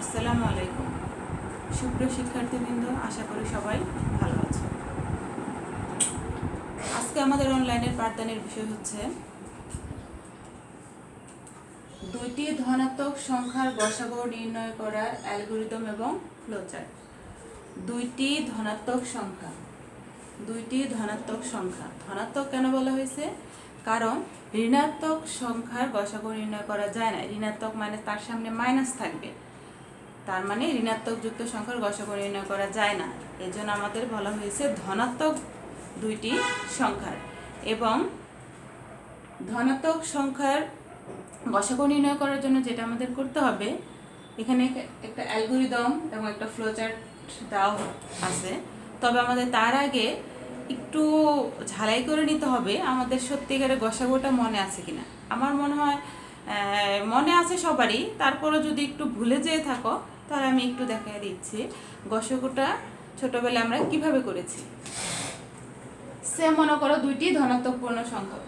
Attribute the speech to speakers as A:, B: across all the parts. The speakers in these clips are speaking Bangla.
A: আসসালামু আলাইকুম সুপ্রিয় শিক্ষার্থীবৃন্দ, আশা করি সবাই ভালো আছে। আজকে আমাদের অনলাইনের পাঠদানের বিষয় হচ্ছে দুইটি ধনাত্মক সংখ্যার গসাগু নির্ণয় করার অ্যালগরিদম এবং ফ্লোচার্ট। দুইটি ধনাত্মক সংখ্যা ধনাত্মক কেন বলা হয়েছে? কারণ ঋণাত্মক সংখ্যার গসাগু নির্ণয় করা যায় না। ঋণাত্মক মানে তার সামনে মাইনাস থাকবে, তার মানে ঋণাত্মক যুক্ত সংখ্যার গসাগু নির্ণয় করা যায় না। এর জন্য আমাদের বলা হয়েছে ধনাত্মক দুইটি সংখ্যার। এবং ধনাত্মক সংখ্যার গসাগু নির্ণয় করার জন্য যেটা আমাদের করতে হবে, এখানে একটা অ্যালগরিদম এবং একটা ফ্লোচার্ট দেওয়া আছে। তবে আমাদের তার আগে একটু ঝালাই করে নিতে হবে আমাদের সত্যিকারের গসাগুটা মনে আছে কিনা। আমার মনে হয় মনে আছে সবারই, তারপরে যদি একটু ভুলে যেয়ে থাকো তাহলে আমি একটু দেখাই দিচ্ছি গসাগুটা ছোটবেলায় আমরা কিভাবে করেছি। সে মনে করো দুইটি ধনাত্মক পূর্ণ সংখ্যা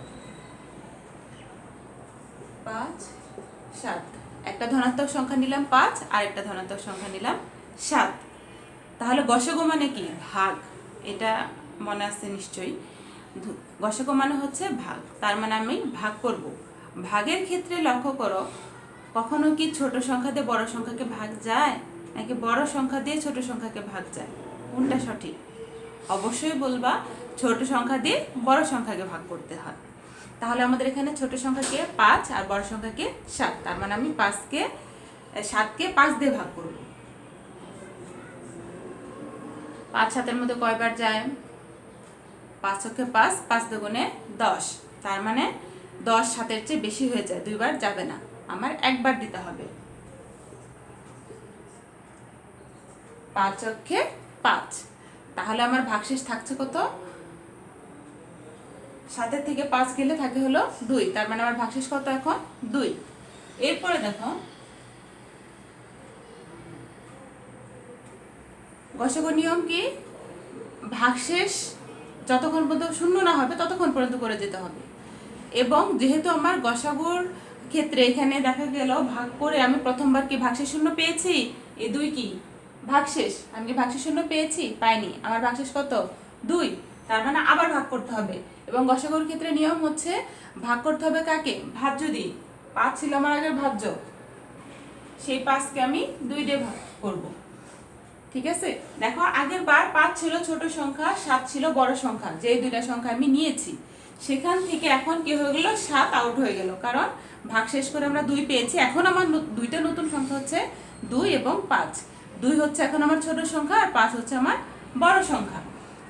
A: 5, 7। একটা ধনাত্মক সংখ্যা নিলাম 5 আর একটা ধনাত্মক সংখ্যা নিলাম 7। তাহলে গসাগু মানে কি? ভাগ। এটা মনে আছে নিশ্চয়ই। গসাগু মানে হচ্ছে ভাগ, তার মানে আমি ভাগ করব। ভাগের ক্ষেত্রে লক্ষ্য করো, কখনো কি ছোট সংখ্যা দিয়ে বড় সংখ্যাকে ভাগ যায়, নাকি বড় সংখ্যা দিয়ে ছোট সংখ্যাকে ভাগ যায়? কোনটা সঠিক? অবশ্যই বলবা ছোট সংখ্যা দিয়ে বড় সংখ্যাকে ভাগ করতে হয়। তাহলে আমাদের এখানে ছোট সংখ্যাকে 5 আর বড় সংখ্যাকে 7, তার মানে আমি 7কে 5 দিয়ে ভাগ করব। 5 7-এর মধ্যে কয়বার যায়? 5 × 5, 5 দুগুণে 10। তার মানে 10 7-এর চেয়ে বেশি হয়ে যায়, দুইবার যাবে না, আমার একবার দিতে হবে। 5 × 5। তাহলে আমার ভাগশেষ থাকছে কত? 7-এর থেকে 5 গেলে থাকে হলো 2, তার মানে আমার ভাগশেষ কত এখন? 2। এরপরে দেখো গসাগু নিয়ম কি? ভাগশেষ যতক্ষণ পর্যন্ত শূন্য না হবে ততক্ষণ পর্যন্ত করে যেতে হবে। এবং যেহেতু আমার গসাগুর ক্ষেত্রে এখানে দেখা গেল ভাগ করে আমি প্রথমবার কি ভাগশেষ শূন্য পেয়েছি? এই 2 কি ভাগশেষ? আমি কি ভাগশেষ শূন্য পেয়েছি? পাইনি। আমার ভাগশেষ কত? 2। তার মানে আবার ভাগ করতে হবে। এবং গসাগুর ক্ষেত্রে নিয়ম হচ্ছে ভাগ করতে হবে কাকে? ভাজ্য দিয়ে। 5 ছিল আমার আগের ভাজ্য, সেই 5কে আমি 2 দিয়ে ভাগ করব। ঠিক আছে, দেখো আগের বার 5 ছিল ছোট সংখ্যা, 7 ছিল বড় সংখ্যা, যে দুইটা সংখ্যা আমি নিয়েছি সেখান থেকে এখন কি হয়ে গেল? 7 আউট হয়ে গেল, কারণ ভাগশেষ করে আমরা 2 পেয়েছি। এখন আমার দুইটা নতুন সংখ্যা হচ্ছে 2 এবং 5। 2 হচ্ছে এখন আমার ছোট সংখ্যা আর 5 হচ্ছে আমার বড় সংখ্যা।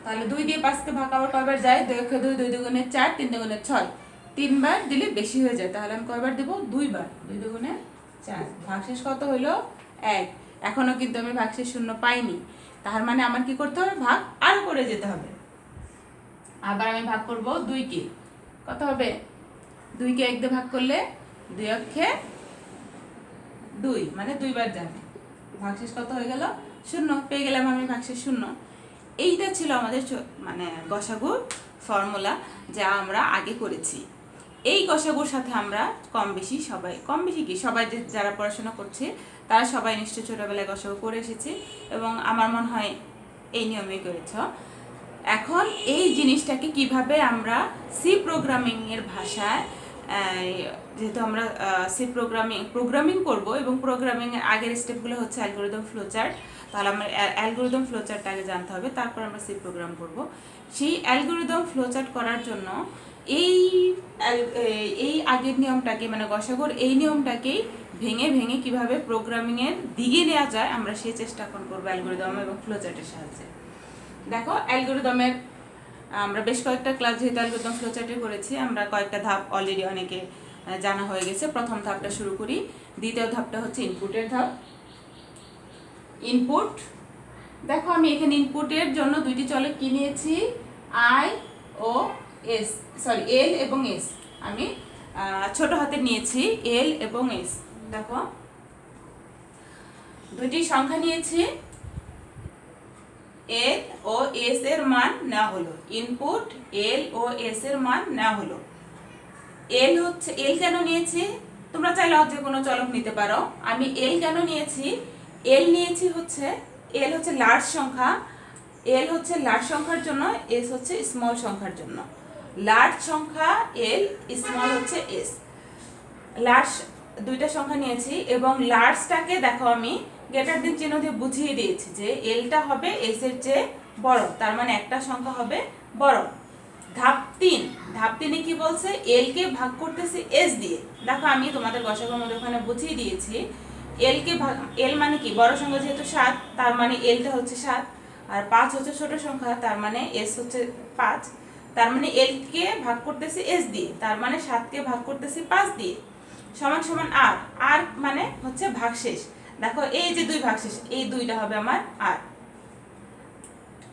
A: তাহলে 2 দিয়ে 5কে ভাগ আবার কয়বার যায়? 2 × 2, 2 দুগুণে 4, 3 দুগুণে 6। 3বার দিলে বেশি হয়ে যায়, তাহলে আমি কয়বার দেব? 2বার। 2 দুগুণে 4। ভাগশেষ কত হলো? 1। এখনো কিন্তু আমি ভাগশেষ শূন্য পাইনি, তার মানে আমার কি করতে হবে? ভাগ আরো করে যেতে হবে। আবার আমি ভাগ করব 2কে। কত হবে? 2কে 1 দিয়ে ভাগ করলে 2 অক্ষে 2, মানে 2বার যাবে। ভাগশেষ কত হয়ে গেল? 0। পেয়ে গেলাম আমি ভাগশেষ 0। এইটা ছিল আমাদের মানে গসাগুর ফর্মুলা, যা আমরা আগে করেছি। এই গসাগুর সাথে আমরা কম বেশি সবাই যারা পড়াশোনা করছে তারা সবাই নিশ্চয়ই ছোটবেলায় গসাগু করে এসেছে, এবং আমার মনে হয় এই নিয়মেই করেছ। এখন এই জিনিসটাকে কিভাবে আমরা সি প্রোগ্রামিংয়ের ভাষায়, যেহেতু আমরা সি প্রোগ্রামিং করব এবং প্রোগ্রামিংয়ের আগের স্টেপগুলো হচ্ছে অ্যালগরিদম ফ্লোচার্ট, তাহলে আমরা অ্যালগরিদম ফ্লোচার্ট আগে জানতে হবে, তারপর আমরা সি প্রোগ্রাম করব। সেই অ্যালগরিদম ফ্লোচার্ট করার জন্য এই আগের নিয়মটাকে, মানে গসাগুর এই নিয়মটাকেই ভেঙে ভেঙে কিভাবে প্রোগ্রামিংয়ের দিকে নেওয়া যায় আমরা সেই চেষ্টা এখন করবো অ্যালগরিদম এবং ফ্লোচার্টের সাহায্যে। দেখো অ্যালগরিদমের আমরা বেশ কয়েকটা ক্লাস যেহেতু অ্যালগরিদম ফ্লোচার্টে করেছি, আমরা কয়েকটা ধাপ অলরেডি অনেকে জানা হয়ে গেছে। প্রথম ধাপটা শুরু করি। দ্বিতীয় ধাপটা হচ্ছে ইনপুটের ধাপ। ইনপুট, দেখো আমি এখানে ইনপুটের জন্য দুইটি চলক কি নিয়েছি? এল এবং এস। আমি ছোট হাতে নিয়েছি এল এবং এস। দেখো দুইটি সংখ্যা নিয়েছি, এল ও এস এর মান নেওয়া হলো। ইনপুট এল ও এস এর মান নেওয়া হলো। এল কেন নিয়েছি? তোমরা চাইলে যে কোনো চলক নিতে পারো। আমি এল কেন নিয়েছি? এল নিয়েছি হচ্ছে, এল হচ্ছে লার্জ সংখ্যা, এল হচ্ছে লার্জ সংখ্যার জন্য, এস হচ্ছে স্মল সংখ্যার জন্য। লার্জ সংখ্যা এল, স্মল হচ্ছে এস। লার্জ দুইটা সংখ্যা নিয়েছি এবং লার্জটাকে দেখো আমি গ্রেটার দেন চিহ্ন দিয়ে বুঝিয়ে দিয়েছি যে এলটা হবে এস এর চেয়ে বড়, তার মানে একটা সংখ্যা হবে বড়। ধাপ 3, ধাপ 3 কি বলছে, এল কে ভাগ করতেছি এস দিয়ে। দেখো আমি তোমাদের গসাগুর মধ্যে ওখানে বুঝিয়ে দিয়েছি এল কে ভাগ, এল মানে কি বড় সংখ্যা যেহেতু 7, তার মানে এলটা হচ্ছে 7, আর 5 হচ্ছে ছোট সংখ্যা, তার মানে এস হচ্ছে 5, তার মানে এল কে ভাগ করতেছি এস দিয়ে, তার মানে 7 কে ভাগ করতেছি 5 দিয়ে, সমান সমান আর, আর মানে হচ্ছে ভাগশেষ। দেখো এই যে দুই ভাগশেষ, এই দুইটা হবে আমার আর।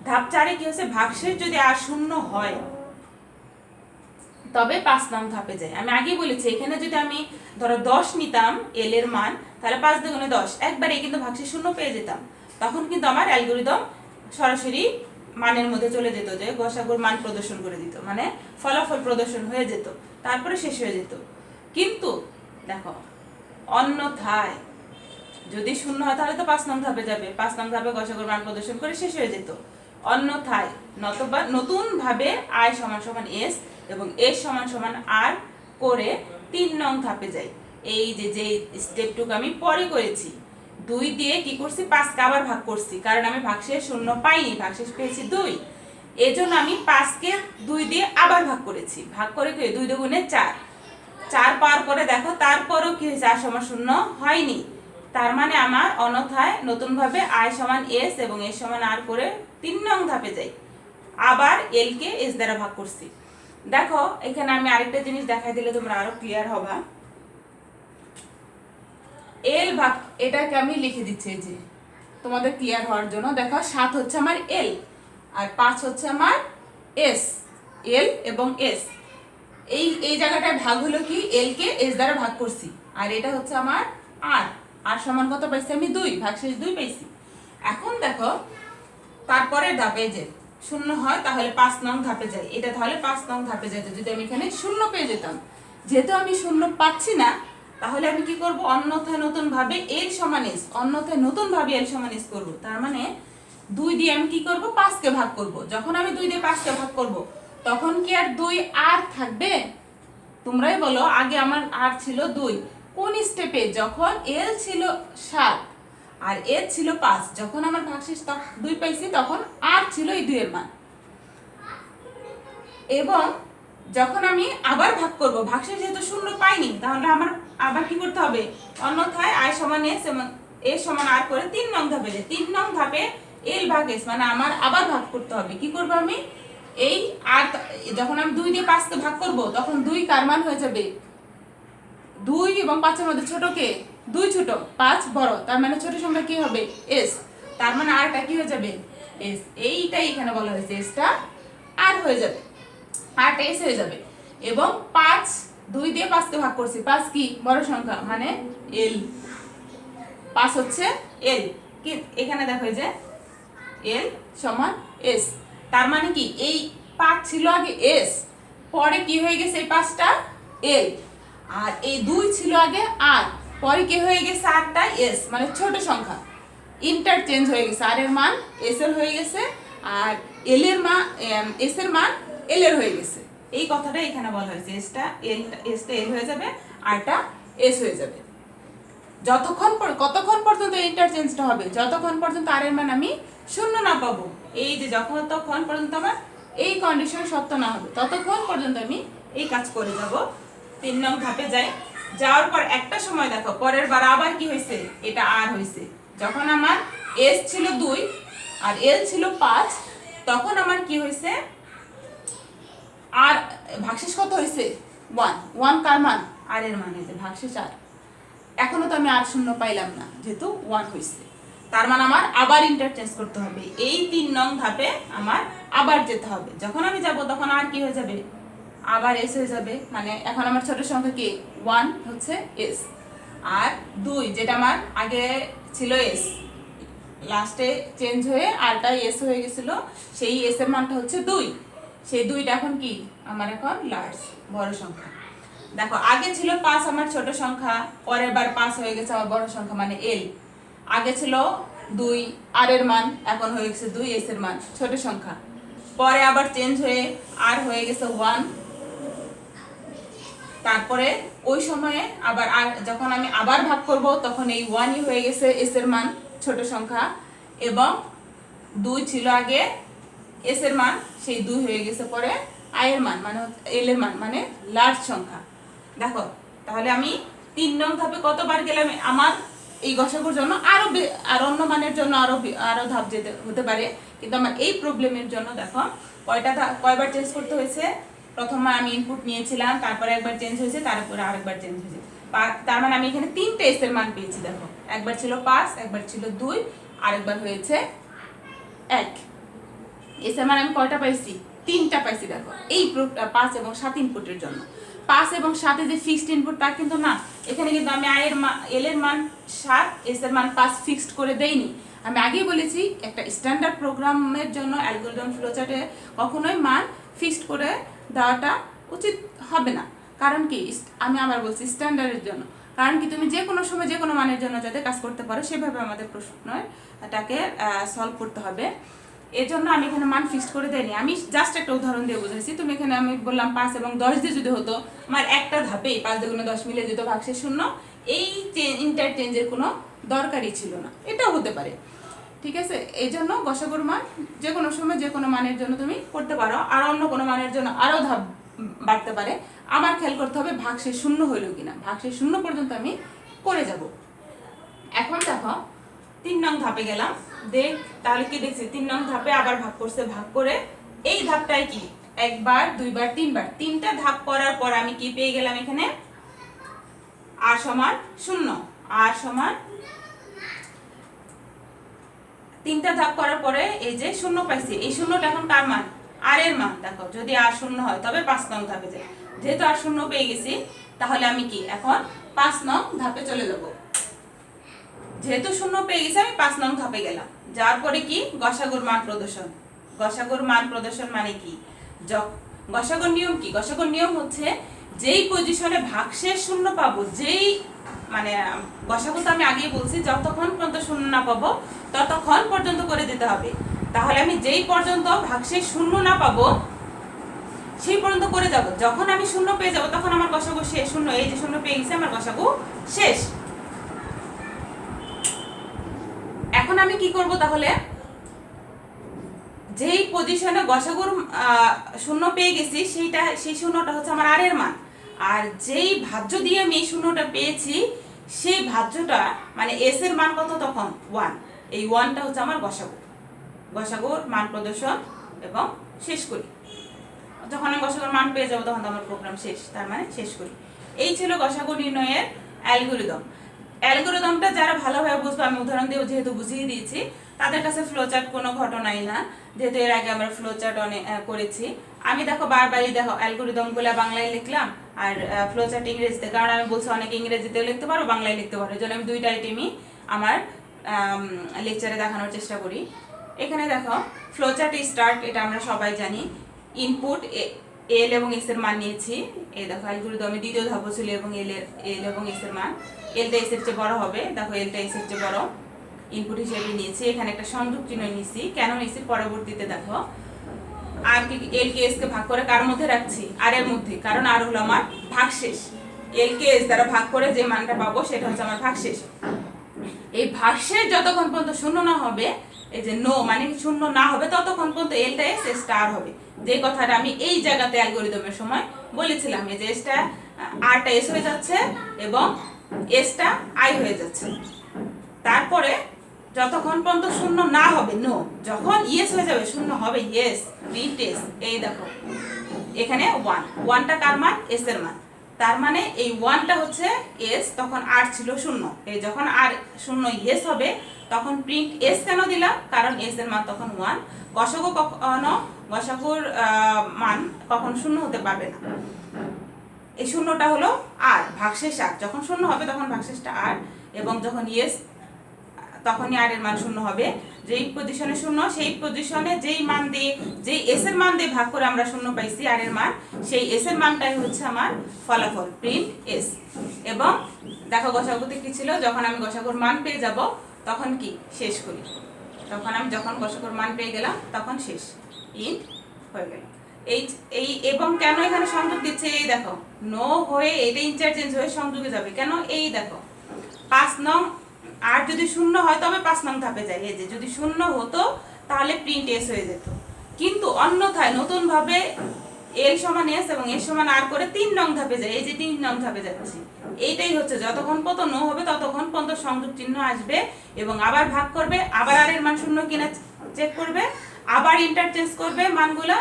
A: ধাপ 4 কি হচ্ছে, ভাগশেষ যদি আর শূন্য হয় তবে 5 নং ধাপে যায়। আমি আগেই বলেছি এখানে যদি আমি ধরো 10 নিতাম এল এর মান, তাহলে 5 দুগুণে 10, একবারে কিন্তু ভাগশেষ শূন্য পেয়ে যেতাম, তখন কিন্তু আমার অ্যালগরিদম সরাসরি মানের মধ্যে চলে যেত, যে গসাগুর মান প্রদর্শন করে দিত, মানে ফলাফল প্রদর্শন হয়ে যেত, তারপরে শেষ হয়ে যেত। কিন্তু দেখো অন্যথায় যদি শূন্য হয় তাহলে তো 5 নং ধাপে যাবে, 5 নং ধাপে গসাগুর মান প্রদর্শন করে শেষ হয়ে যেত। অন্যথায় নতুবা নতুন ভাবে আই সমান সমান এস এবং এস সমান সমান আর করে 3 নং ধাপে যাই। এই যে যে স্টেপটুকু আমি পরে করেছি, 2 দিয়ে কি করছি, 5 কে আবার ভাগ করছি, কারণ আমি ভাগশেষ শূন্য পাইনি, ভাগশেষ পেয়েছি 2, এজন্য আমি 5 কে 2 দিয়ে আবার ভাগ করেছি, ভাগ করে 2 দুগুণে 4, 4 পাওয়ার পরে দেখো তারপরও কি হয়েছে, আর সমান শূন্য হয়নি, তার মানে আমার অন্যথায় নতুন ভাবে আই সমান এস এবং এস সমান আর করে 3 নং ধাপে যাই, আবার এল কে এস দ্বারা ভাগ করছি। দেখো এখানে আমি আরেকটা জিনিস দেখাই দিলে তোমরা আরো ক্লিয়ার হবা। এল ভাগ, এটাকে আমি লিখে দিচ্ছি এই যে তোমাদের ক্লিয়ার হওয়ার জন্য। দেখো 7 হচ্ছে আমার এল আর 5 হচ্ছে আমার এস, এল এবং এস। এই এই জায়গাটায় ভাগ হলো কি, এল কে এস দ্বারা ভাগ করছি, আর এটা হচ্ছে আমার আর, আর সমান কত পাইছি আমি 2, ভাগশেষ 2 পাইছি। এখন দেখো তারপরে ধাপে যে শূন্য হয় তাহলে 5 নং ধাপে যাই, এটা তাহলে 5 নং ধাপে যেত যদি আমি এখানে শূন্য পেয়ে যেতাম। যেহেতু আমি শূন্য পাচ্ছি না, তাহলে আমি কি করব, অন্যথায় নতুন ভাবে এল সমান এস, অন্যথায় নতুন ভাবে এল সমান এস করব। তার মানে 2 দিয়ে আমি কি করব, 5 কে ভাগ করব। যখন আমি 2 দিয়ে 5 কে ভাগ করব তখন কি আর 2 আর থাকবে? তোমরাই বলো, আগে আমার আর ছিল 2 কোন স্টেপে, যখন এল ছিল 7 আর এস ছিল 5, যখন আমার ভাগশেষ 2 পাইছি তখন আর ছিল এই 2 এর মান। এবং যখন আমি আবার ভাগ করব, ভাগশেষ যেহেতু শূন্য পাইনি, তাহলে আমার আবার কি করতে হবে, অন্যথায় আই সমান এস এবং এস সমান আর করে 3 নং ধাপে যাই। 3 নং ধাপে এল ভাগ এস, মানে আমার আবার ভাগ করতে হবে। কি করব আমি, এই আর যখন আমি 2 দিয়ে 5 কে ভাগ করব তখন 2 কার মান হয়ে যাবে, 2 এবং 5 এর মধ্যে ছোট কে, 2 ছোট 5 বড়, তার মানে ছোট সংখ্যা কি হবে এস, তার মানে আরটা কি হয়ে যাবে এস। এইটাই এখানে বলা হয়েছে, এসটা আর হয়ে যাবে, আরটা এস হয়ে যাবে। এবং 5, 2 দিয়ে 5 কে ভাগ করছি, 5 কি বড় সংখ্যা মানে এল, 5 হচ্ছে এল। কি এখানে দেখো এই যে এল সমান এস, তার মানে কি এই 5 ছিল আগে এস, পরে কি হয়ে গেছে এই 5টা এল, আর এই 2 ছিল আগে আর, পরে কি হয়ে গেছে আরটা এস, মানে ছোট সংখ্যা ইন্টারচেঞ্জ হয়ে গেছে, আর এর মান এস এর হয়ে গেছে আর এল এর মান এস এর মান এল এর হয়ে গেছে। এই কথাটা এখানে বলা হয়েছে, এসটা এল হয়ে যাবে, আরটা এস হয়ে যাবে। কতক্ষণ পর্যন্ত ইন্টারচেঞ্জটা হবে, যতক্ষণ পর্যন্ত আর এর মান আমি শূন্য না পাবো। এই যে যতক্ষণ পর্যন্ত আমার এই কন্ডিশন সত্য না হবে ততক্ষণ পর্যন্ত আমি এই কাজ করে যাব। 3 নং ধাপে যাই, যাওয়ার পর একটা সময় দেখো পরের বার আবার কি হয়েছে, এটা আর হয়েছে। যখন আমার এস ছিল 2 আর এল ছিল 5, তখন আমার কি হয়েছে, আর ভাগশেষ কত হয়েছে 1, 1 কার মান, আর এর মান হয়েছে ভাগশেষ আর। এখনো তো আমি আর শূন্য পাইলাম না, যেহেতু 1 হয়েছে, তার মানে আমার আবার ইন্টারচেঞ্জ করতে হবে। এই 3 নং ধাপে আমার আবার যেতে হবে। যখন আমি যাব তখন আর কি হয়ে যাবে, আবার এস হয়ে যাবে, মানে এখন আমার ছোট সংখ্যা কি 1 হচ্ছে এস, আর 2 যেটা আমার আগে ছিল এস, লাস্টে চেঞ্জ হয়ে আরটা এস হয়ে গেছিল, সেই এস এর মানটা হচ্ছে 2, সেই 2টা এখন কি আমার এখন লার্জ বড় সংখ্যা। দেখো আগে ছিল 5 আমার ছোট সংখ্যা, পরের বার 5 হয়ে গেছে আমার বড় সংখ্যা মানে এল, আগে ছিল 2 আর এর মান, এখন হয়ে গেছে 2 এস এর মান ছোট সংখ্যা। পরে আবার চেঞ্জ হয়ে আর হয়ে গেছে 1। তারপরে ওই সময়ে আবার আর যখন আমি আবার ভাগ করব তখন এই 1ই হয়ে গেছে এস এর মান ছোট সংখ্যা, এবং 2 ছিল আগে এস এর মান, সেই 2 হয়ে গেছে পরে আই এর মান মানে এল এর মান মানে লার্জ সংখ্যা। দেখো তাহলে আমি 3 নং ধাপে কতবার গেলাম, আমার এই গসাগুর জন্য আর অন্য মানের জন্য আরো ধাপ যেতে হতে পারে, কিন্তু আমার এই প্রবলেমের জন্য দেখো কয়বার চেঞ্জ করতে হয়েছে। প্রথমে আমি ইনপুট নিয়েছিলাম, তারপরে একবার চেঞ্জ হয়েছে, তারপরে আরেকবার চেঞ্জ হয়েছে। তার মানে আমি এখানে 3টে এস এর মান পেয়েছি। দেখো একবার ছিল 5, একবার ছিল 2, আরেকবার হয়েছে 1। এস এর মান আমি কয়টা পাইছি? 3টা পাইছি। দেখো এই 5 এবং 7 ইনপুটের জন্য। 5 এবং 7 যে ফিক্সড ইনপুট তা কিন্তু না, এখানে কিন্তু আমি এল এর মান 7, এস এর মান 5 ফিক্সড করে দেইনি। আমি আগেই বলেছি একটা স্ট্যান্ডার্ড প্রোগ্রামের জন্য অ্যালগরিদম ফ্লোচার্টে কখনোই মান ফিক্সড করে দেওয়াটা উচিত হবে না। কারণ কি, আমি আবার বলছি স্ট্যান্ডার্ডের জন্য। কারণ কি, তুমি যে কোনো সময় যে কোনো মানের জন্য যাতে কাজ করতে পারো সেভাবে আমাদের প্রশ্নটাকে সলভ করতে হবে। এর জন্য আমি এখানে মান ফিক্সড করে দেইনি, আমি জাস্ট একটা উদাহরণ দিয়ে বুঝাইছি। তুমি এখানে আমি বললাম 5 এবং 10 দিয়ে যদি হতো, আমার একটা ধাপেই 5 দুগুণে 10 মিলে যেত ভাগশেষ 0, এই ইন্টারচেঞ্জের কোনো দরকারই ছিল না। এটাও হতে পারে, ঠিক আছে। এই জন্য গসাগুর মান যে কোনো সময় যে কোনো মানের জন্য তুমি করতে পারো, আর অন্য কোনো মানের জন্য আরও ধাপ বাড়তে পারে। আমার খেয়াল করতে হবে ভাগশেষ 0 হইল কিনা, ভাগশেষ 0 পর্যন্ত আমি করে যাব। এখন দেখো 3 নং ধাপে গেলাম, তাহলে কি দেখছি 3 নং ধাপে আবার ভাগ করছে। ভাগ করে এই ধাপটাই কি একবার, দুইবার, তিনবার, 3টা ধাপ করার পর আমি কি পেয়ে গেলাম এখানে আর সমান 0। আর সমান 3টা ধাপ করার পরে এই যে 0 পাইছি, এই 0টা এখন কার মান? আর এর মান। দেখো যদি আর 0 হয় তবে 5 নং ধাপে যাই। যেহেতু আর 0 পেয়ে গেছি, তাহলে আমি কি এখন 5 নং ধাপে চলে যাব। যেহেতু 0 পেয়ে গেছি, আমি 5 নং ধাপে গেলাম। যাওয়ার পরে কি গসাগুর মান প্রদর্শন। গসাগুর মান প্রদর্শন মানে কি, গসাগুর নিয়ম কি? গসাগুর নিয়ম হচ্ছে যেই পজিশনে ভাগশেষ 0 পাবো, যেই মানে গসাগু তো আমি আগেই বলছি যতক্ষণ পর্যন্ত 0 না পাবো ততক্ষণ পর্যন্ত করে দিতে হবে। তাহলে আমি যেই পর্যন্ত ভাগশেষ 0 না পাবো সেই পর্যন্ত করে যাব। যখন আমি 0 পেয়ে যাব তখন আমার গসাগু শেষ। 0, এই যে 0 পেয়ে গেছি, আমার গসাগু শেষ। এখন আমি কি করব, তাহলে যেই পজিশনে গসাগুর 0 পেয়ে গেছি সেই 0টা হচ্ছে আমার আর এর মান। আর যেই ভাজ্য দিয়ে আমি এই 0টা পেয়েছি সেই ভাজ্যটা মানে এস এর মান কত তখন? 1। এই 1টা হচ্ছে আমার গসাগুর মান প্রদর্শন এবং শেষ করি। যখন আমি গসাগুর মান পেয়ে যাবো তখন তো আমার প্রোগ্রাম শেষ, তার মানে শেষ করি। এই ছিল গসাগু নির্ণয়ের অ্যালগরিদম। অ্যালগরিদমটা যারা ভালোভাবে বুঝবে, আমি উদাহরণ দিয়ে যেহেতু বুঝিয়ে দিয়েছি, তাদের কাছে ফ্লোচার্ট কোনো ঘটনাই না, যেহেতু এর আগে আমরা ফ্লোচার্ট অনেক করেছি। আমি দেখো বারবারই দেখো অ্যালগরিদমগুলো বাংলায় লিখলাম আর ফ্লোচার্ট ইংরেজিতে, কারণ আমি বলছি অনেকে ইংরেজিতেও লিখতে পারো, বাংলায় লিখতে পারো। এই জন্য আমি দুইটা আইটেমই আমার লেকচারে দেখানোর চেষ্টা করি। এখানে দেখো ফ্লোচার্ট স্টার্ট, এটা আমরা সবাই জানি। ইনপুট এল এবং এস এর মান নিয়েছি। এই দেখো অ্যালগরিদমে দ্বিতীয় ধাপ ছিল এবং এল এবং এস এর মান। এলটা এস এর চেয়ে বড় হবে, দেখো এলটা এস এর চেয়ে বড় ইনপুট হিসেবে নিয়েছি। এখানে একটা সংযোগ চিহ্ন নিয়েছি, কেন নিয়েছি পরবর্তীতে দেখো। আর কি এল কে এস কে ভাগ করে কার মধ্যে রাখছি? আর এর মধ্যে, কারণ আর হলো আমার ভাগশেষ। এল কে এস দ্বারা ভাগ করে যে মানটা পাবো সেটা হচ্ছে আমার ভাগশেষ। এই ভাগশেষ যতক্ষণ পর্যন্ত 0 না হবে, এই যে নো মানে 0 না হবে, ততক্ষণ পর্যন্ত এলটা এস এসটা আর হবে। যে কথাটা আমি এই জায়গাতে অ্যালগরিদমের সময় বলেছিলাম, এই যে এসটা আরটা এস হয়ে যাচ্ছে এবং এসটা আই হয়ে যাচ্ছে। তারপরে যতক্ষণ পর্যন্ত 0 না হবে নো, যখন ইয়েস হয়ে যাবে 0 হবে ইয়েস, প্রিন্ট এস। এই দেখো এখানে 1টা কার মান? এস এর মান। তার মানে এই 1টা হচ্ছে এস, তখন আর ছিল 0। এই যখন আর 0 ইয়েস হবে তখন প্রিন্ট এস কেন দিলাম? কারণ এস এর মান তখন 1। গসাগুর মান কখন 0 হতে পারবে না। এই 0টা হলো আর, ভাগশেষ আর। যখন 0 হবে তখন ভাগশেষটা আর, এবং যখন ইয়েস তখনই আর এর মান 0 হবে। যেই পজিশনে 0 সেই পজিশনে যেই মান দিয়ে, যেই এস এর মান দিয়ে ভাগ করে আমরা 0 পাইছি আর এর মান, সেই এস এর মানটাই হচ্ছে আমার ফলাফল, প্রিন্ট এস। এবং দেখো গসাগুতে কি ছিল, যখন আমি গসাগুর মান পেয়ে যাব তখন কি শেষ করি, তখন আমি যখন গসাগুর মান পেয়ে গেলাম তখন শেষ, ইন্ট হয়ে গেল। এই এই এবং কেন এখানে সংযোগ দিচ্ছে, এই দেখো নো হয়ে এটা ইন্টারচেঞ্জ হয়ে সংযোগে যাবে, কেন এই দেখো 5 নং, আর যদি শূন্য হয় তবে 5 নং ধাপে যায়। এই যে যদি শূন্য হতো তাহলে প্রিন্ট এস হয়ে যেত, কিন্তু অন্যথায় নতুন ভাবে এল সমান এস এবং এস সমান আর করে 3 নং ধাপে যায়। এই যে 3 নং ধাপে যাচ্ছি, এইটাই হচ্ছে যতক্ষণ পর্যন্ত নো হবে ততক্ষণ পর্যন্ত সংযোগ চিহ্ন আসবে এবং আবার ভাগ করবে, আবার আর এর মান শূন্য কিনা চেক করবে, আবার ইন্টারচেঞ্জ করবে মানগুলা,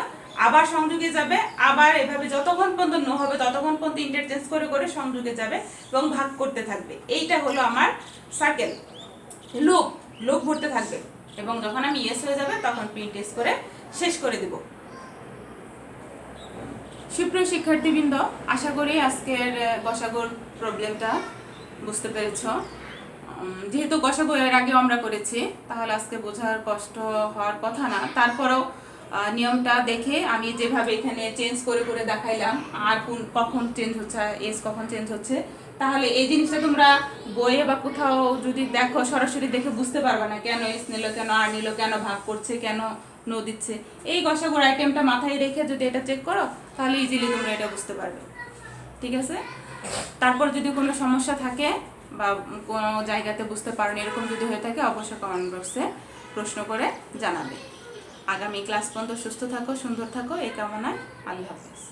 A: আবার সংযোগে যাবে, আবার এভাবে যতক্ষণ পর্যন্ত নো হবে ততক্ষণ পর্যন্ত ইন্টারচেঞ্জ করে করে সংযোগে যাবে এবং ভাগ করতে থাকবে। এইটা হলো আমার সার্কেল, লুপ লুপ ঘুরতে থাকবে এবং যখন আমি ইয়েস হয়ে যাবে তখন প্রিন্ট টেস্ট করে শেষ করে দিব। সুপ্রিয় শিক্ষার্থীবৃন্দ, আশা করি আজকের গসাগুর প্রবলেমটা বুঝতে পেরেছ। যেহেতু গসাগু এর আগে আমরা করেছি, তাহলে আজকে বোঝার কষ্ট হওয়ার কথা না। তারপরেও নিয়মটা দেখে আমি যেভাবে এখানে চেঞ্জ করে করে দেখাইলাম, আর কখন চেঞ্জ হচ্ছে, এস কখন চেঞ্জ হচ্ছে, তাহলে এই জিনিসটা তোমরা বইয়ে বা কোথাও যদি দেখো সরাসরি দেখে বুঝতে পারবে না, কেন এস নিল, কেন আর নিল, কেন ভাগ করছে, কেন নো দিচ্ছে। এই গসাগুর আইটেমটা মাথায় রেখে যদি এটা চেক করো তাহলে ইজিলি তোমরা এটা বুঝতে পারবে। ঠিক আছে? তারপর যদি কোনো সমস্যা থাকে বা কোনো জায়গাতে বুঝতে পারোনি এরকম যদি হয়ে থাকে অবশ্যই কমেন্ট বক্সে প্রশ্ন করে জানাবে। আগামী ক্লাস পর্যন্ত সুস্থ থাকো, সুন্দর থাকো, এই কামনায় আল্লাহ হাফেজ।